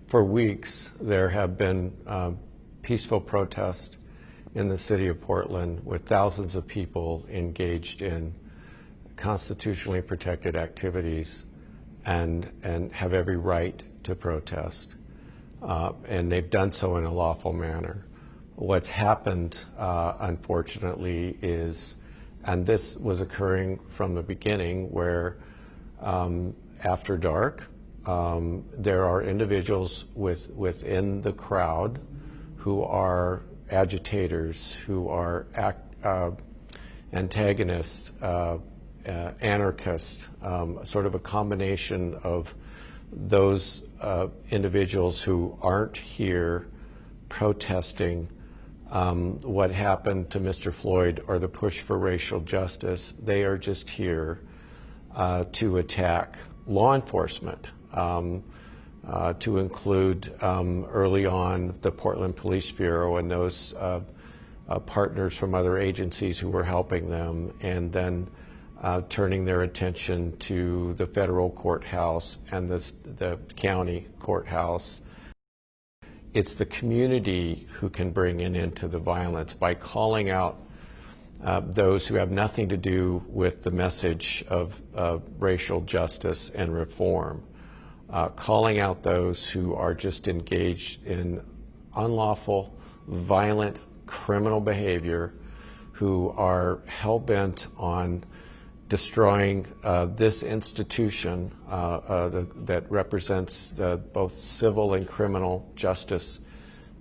For weeks, there have been peaceful protests in the city of Portland with thousands of people engaged in constitutionally protected activities and have every right to protest. And they've done so in a lawful manner. What's happened, unfortunately, is, and this was occurring from the beginning, where after dark, there are individuals within the crowd who are agitators, who are antagonists, anarchists, sort of a combination of those individuals who aren't here protesting what happened to Mr. Floyd or the push for racial justice. They are just here to attack law enforcement, to include early on the Portland Police Bureau and those partners from other agencies who were helping them, and then turning their attention to the federal courthouse and the county courthouse. It's the community who can bring an end to the violence by calling out those who have nothing to do with the message of racial justice and reform, calling out those who are just engaged in unlawful, violent, criminal behavior, who are hell-bent on destroying this institution that represents both civil and criminal justice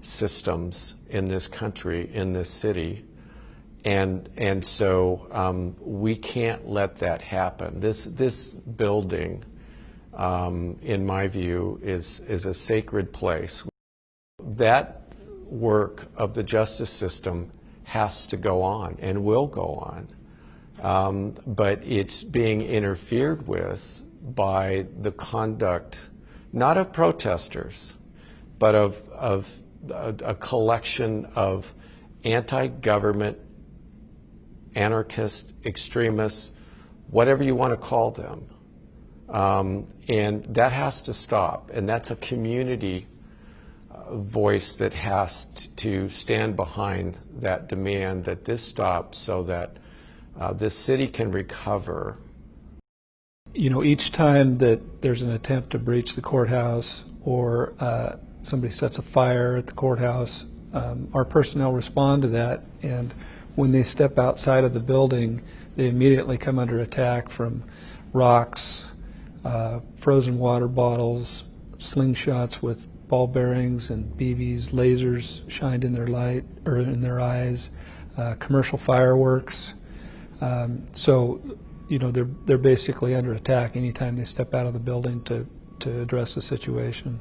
systems in this country, in this city. And so we can't let that happen. This building, in my view, is a sacred place. That work of the justice system has to go on and will go on. But it's being interfered with by the conduct, not of protesters, but of a collection of anti-government, anarchist, extremists, whatever you want to call them. And that has to stop. And that's a community voice that has to stand behind that demand that this stops, so that this city can recover. You know, each time that there's an attempt to breach the courthouse or somebody sets a fire at the courthouse, our personnel respond to that, and when they step outside of the building, they immediately come under attack from rocks, frozen water bottles, slingshots with ball bearings and BBs, lasers shined in their light or in their eyes, commercial fireworks. So, you know, they're basically under attack anytime they step out of the building to address the situation.